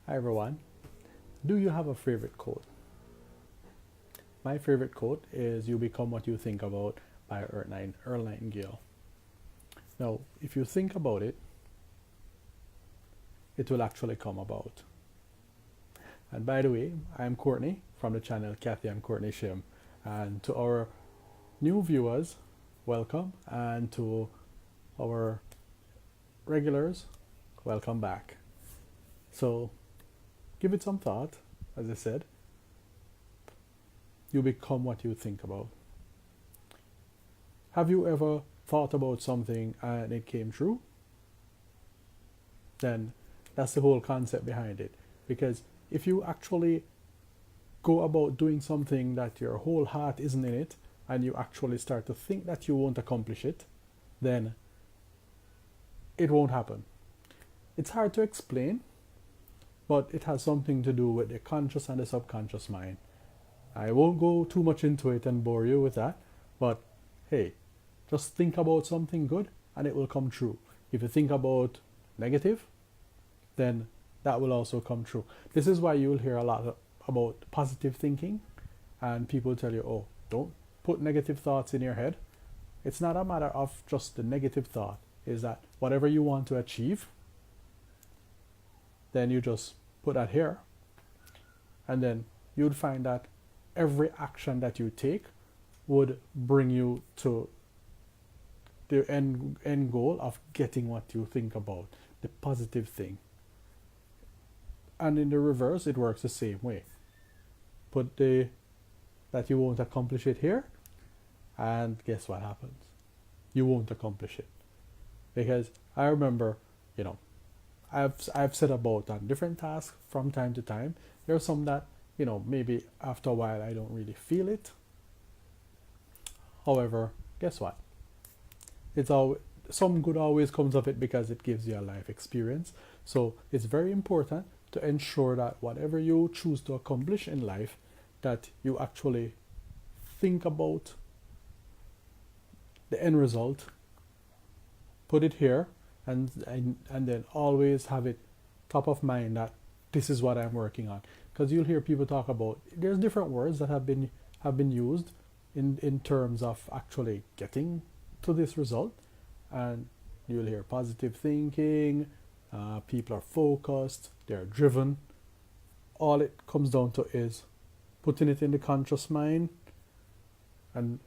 Hi everyone. Do you have a favorite quote? My favorite quote is "You become what you think about" by Earl Nightingale. Now, if you think about it, it will actually come about. And by the way, I'm Courtney from the channel Kathy and Courtney Shim. And to our new viewers, welcome. And to our regulars, welcome back. So give it some thought. As I said, you become what you think about. Have you ever thought about something and it came true? Then that's the whole concept behind it. Because if you actually go about doing something that your whole heart isn't in it, and you actually start to think that you won't accomplish it, then it won't happen. It's hard to explain, but it has something to do with the conscious and the subconscious mind. I won't go too much into it and bore you with that, but hey, just think about something good and it will come true. If you think about negative, then that will also come true. This is why you'll hear a lot about positive thinking, and people tell you, oh, don't put negative thoughts in your head. It's not a matter of just the negative thought, is that whatever you want to achieve, then you just put that here, and then you'd find that every action that you take would bring you to the end goal of getting what you think about, the positive thing. And in the reverse, it works the same way. Put that you won't accomplish it here, and guess what happens? You won't accomplish it. Because I remember, I've set about on different tasks from time to time. There are some that, maybe after a while I don't really feel it. However, guess what? It's all some good always comes of it because it gives you a life experience. So it's very important to ensure that whatever you choose to accomplish in life, that you actually think about the end result, put it here, and then always have it top of mind that this is what I'm working on. Because you'll hear people talk about, there's different words that have been used in terms of actually getting to this result, and you'll hear positive thinking, people are focused, they're driven. All it comes down to is putting it in the conscious mind, and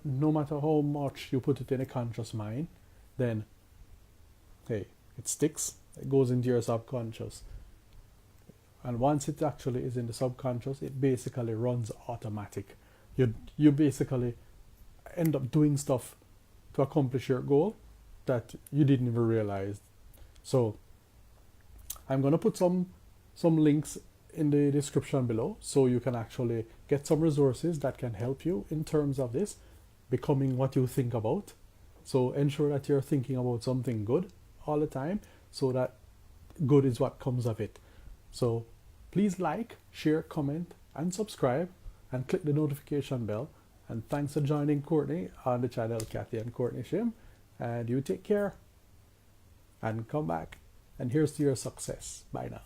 no matter how much you put it in the conscious mind, then hey, it sticks, it goes into your subconscious. And once it actually is in the subconscious, it basically runs automatic. You basically end up doing stuff to accomplish your goal that you didn't even realize. So I'm going to put some links in the description below, so you can actually get some resources that can help you in terms of this, becoming what you think about. So ensure that you're thinking about something good all the time, so that good is what comes of it. So please like, share, comment, and subscribe, and click the notification bell. And thanks for joining Courtney on the channel Kathy and Courtney Shim. And you take care and come back. And here's to your success. Bye now.